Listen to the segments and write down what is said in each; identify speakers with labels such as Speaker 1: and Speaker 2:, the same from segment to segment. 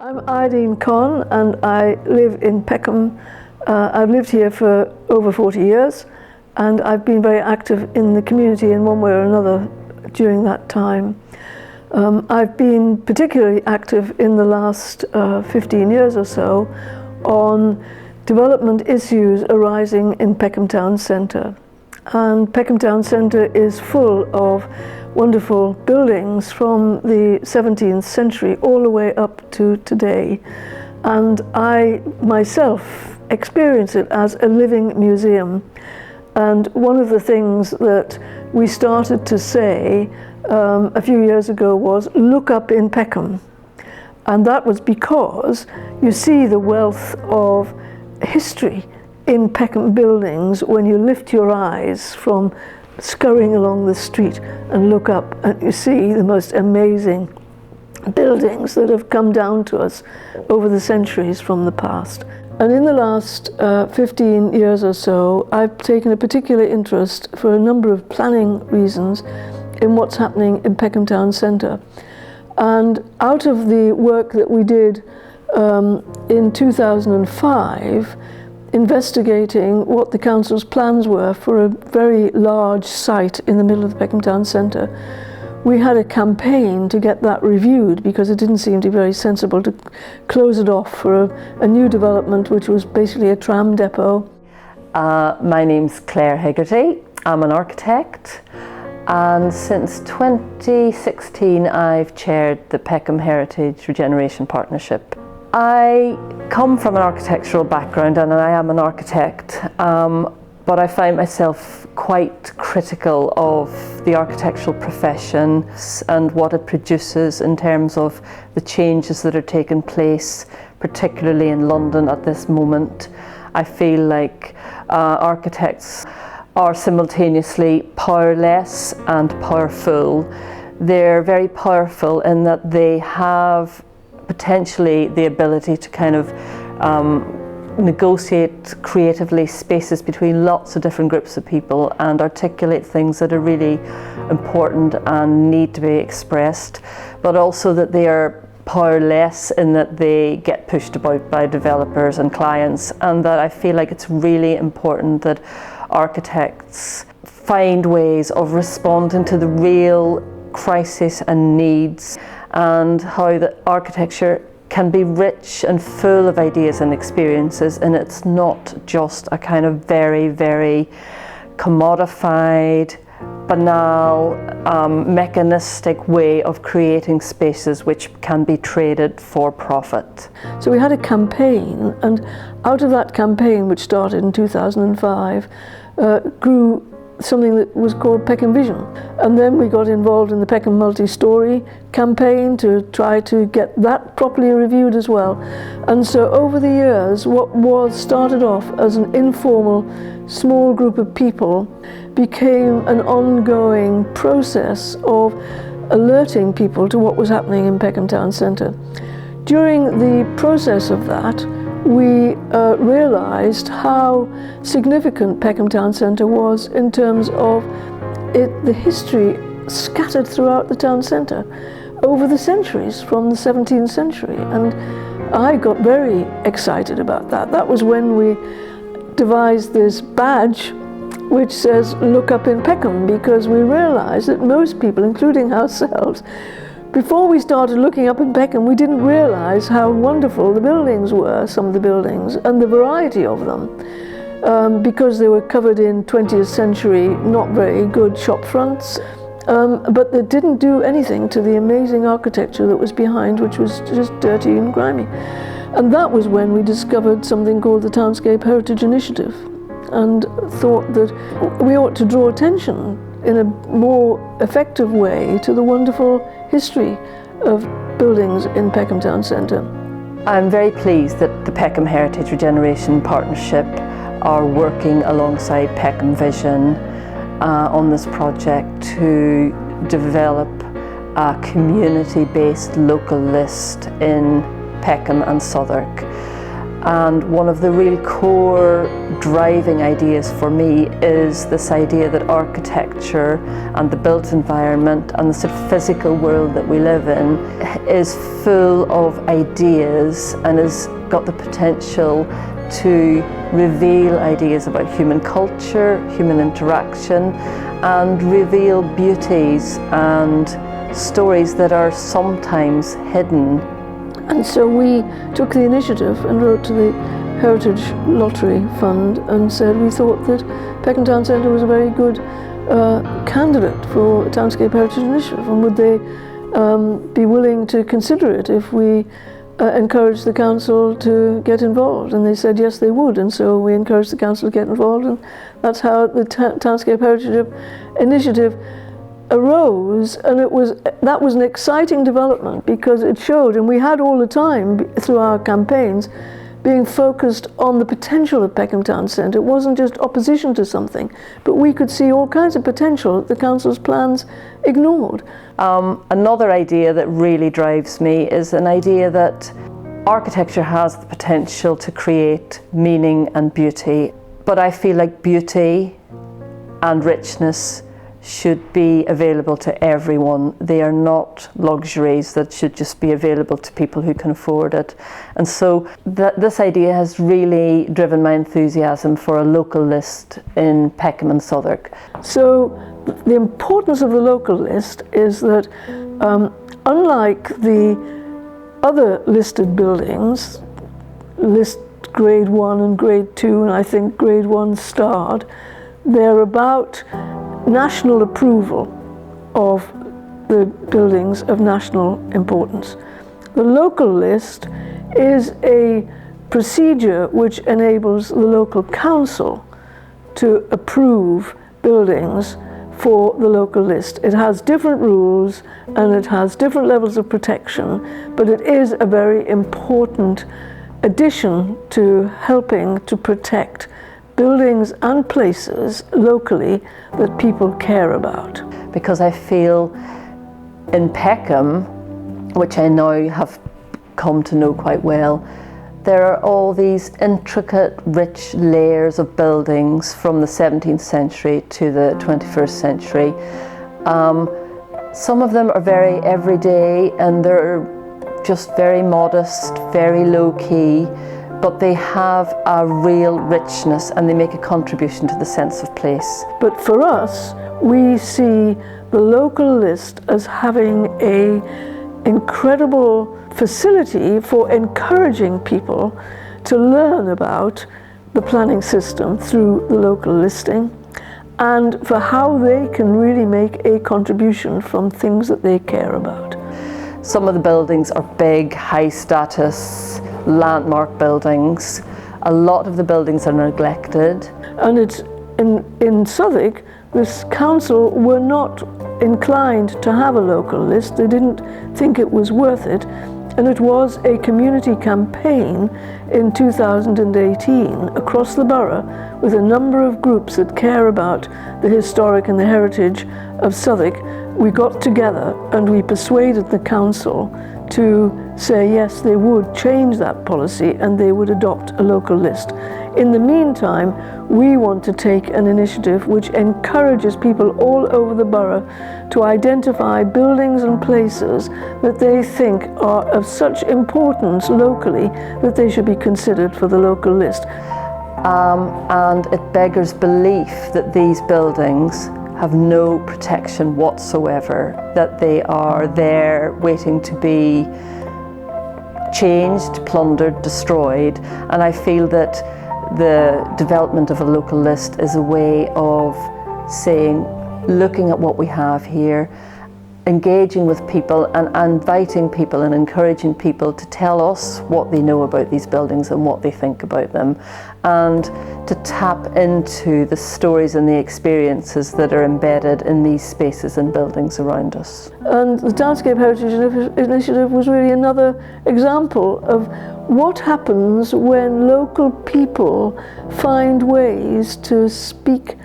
Speaker 1: I'm Eileen Conn and I live in Peckham. I've lived here for over 40 years and I've been very active in the community in one way or another during that time. I've been particularly active in the last 15 years or so on development issues arising in Peckham Town Centre. And Peckham Town Centre is full of wonderful buildings from the 17th century all the way up to today. And I myself experience it as a living museum. And one of the things that we started to say a few years ago was, look up in Peckham. And that was because you see the wealth of history in Peckham buildings when you lift your eyes from scurrying along the street and look up and you see the most amazing buildings that have come down to us over the centuries from the past. And in the last 15 years or so, I've taken a particular interest for a number of planning reasons in what's happening in Peckham Town Centre. And out of the work that we did in 2005, investigating what the council's plans were for a very large site in the middle of the Peckham Town Centre, we had a campaign to get that reviewed because it didn't seem to be very sensible to close it off for a new development which was basically a tram depot.
Speaker 2: My name's Claire Hegarty. I'm an architect, and since 2016 I've chaired the Peckham Heritage Regeneration Partnership. I come from an architectural background and I am an architect, but I find myself quite critical of the architectural profession and what it produces in terms of the changes that are taking place, particularly in London at this moment. I feel like architects are simultaneously powerless and powerful. They're very powerful in that they have potentially the ability to kind of negotiate creatively spaces between lots of different groups of people and articulate things that are really important and need to be expressed, but also that they are powerless in that they get pushed about by developers and clients, and that I feel like it's really important that architects find ways of responding to the real crisis and needs, and how the architecture can be rich and full of ideas and experiences, and it's not just a kind of very, very commodified, banal, mechanistic way of creating spaces which can be traded for profit.
Speaker 1: So we had a campaign, and out of that campaign, which started in 2005, grew something that was called Peckham Vision. And then we got involved in the Peckham Multi-Story campaign to try to get that properly reviewed as well. And so over the years, what was started off as an informal, small group of people became an ongoing process of alerting people to what was happening in Peckham Town Centre. During the process of that, we realised how significant Peckham Town Centre was in terms of the history scattered throughout the town centre over the centuries from the 17th century. And I got very excited about that. That was when we devised this badge which says, look up in Peckham, because we realised that most people, including ourselves, before we started looking up in Peckham, we didn't realise how wonderful the buildings were, some of the buildings, and the variety of them, because they were covered in 20th century, not very good shop fronts, but they didn't do anything to the amazing architecture that was behind, which was just dirty and grimy. And that was when we discovered something called the Townscape Heritage Initiative, and thought that we ought to draw attention in a more effective way to the wonderful history of buildings in Peckham Town Centre.
Speaker 2: I'm very pleased that the Peckham Heritage Regeneration Partnership are working alongside Peckham Vision on this project to develop a community-based local list in Peckham and Southwark. And one of the real core driving ideas for me is this idea that architecture and the built environment and the sort of physical world that we live in is full of ideas and has got the potential to reveal ideas about human culture, human interaction, and reveal beauties and stories that are sometimes hidden.
Speaker 1: And so we took the initiative and wrote to the Heritage Lottery Fund and said we thought that Peckham Town Centre was a very good candidate for a Townscape Heritage Initiative, and would they be willing to consider it if we encouraged the council to get involved. And they said yes they would, and so we encouraged the council to get involved, and that's how the Townscape Heritage Initiative arose. And that was an exciting development because it showed, and we had all the time through our campaigns being focused on the potential of Peckham Town Centre. It wasn't just opposition to something, but we could see all kinds of potential that the council's plans ignored.
Speaker 2: Another idea that really drives me is an idea that architecture has the potential to create meaning and beauty, but I feel like beauty and richness should be available to everyone. They are not luxuries that should just be available to people who can afford it. And so this idea has really driven my enthusiasm for a local list in Peckham and Southwark.
Speaker 1: So the importance of the local list is that unlike the other listed buildings, list grade 1 and grade 2, and I think grade 1 starred, they're about national approval of the buildings of national importance. The local list is a procedure which enables the local council to approve buildings for the local list. It has different rules and it has different levels of protection, but it is a very important addition to helping to protect buildings and places locally that people care about.
Speaker 2: Because I feel in Peckham, which I now have come to know quite well, there are all these intricate, rich layers of buildings from the 17th century to the 21st century. Some of them are very everyday and they're just very modest, very low-key, but they have a real richness and they make a contribution to the sense of place.
Speaker 1: But for us, we see the local list as having an incredible facility for encouraging people to learn about the planning system through the local listing, and for how they can really make a contribution from things that they care about.
Speaker 2: Some of the buildings are big, high status, landmark buildings. A lot of the buildings are neglected.
Speaker 1: And it's in Southwark, this council were not inclined to have a local list. They didn't think it was worth it. And it was a community campaign in 2018 across the borough with a number of groups that care about the historic and the heritage of Southwark. We got together and we persuaded the council to say yes, they would change that policy and they would adopt a local list. In the meantime, we want to take an initiative which encourages people all over the borough to identify buildings and places that they think are of such importance locally that they should be considered for the local list.
Speaker 2: And it beggars belief that these buildings have no protection whatsoever, that they are there waiting to be changed, plundered, destroyed. And I feel that the development of a local list is a way of saying, looking at what we have here, engaging with people and inviting people and encouraging people to tell us what they know about these buildings and what they think about them, and to tap into the stories and the experiences that are embedded in these spaces and buildings around us.
Speaker 1: And the Townscape Heritage Initiative was really another example of what happens when local people find ways to speak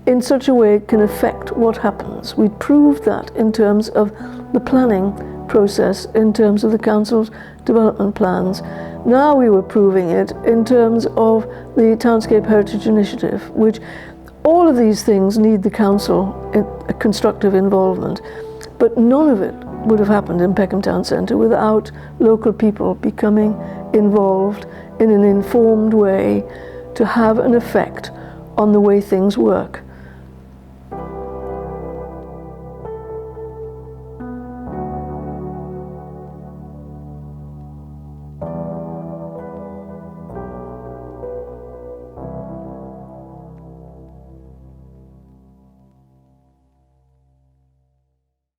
Speaker 1: in such a way it can affect what happens. We proved that in terms of the planning process in terms of the council's development plans. Now we were proving it in terms of the Townscape Heritage Initiative, which all of these things need the council in a constructive involvement, but none of it would have happened in Peckham Town Centre without local people becoming involved in an informed way to have an effect on the way things work.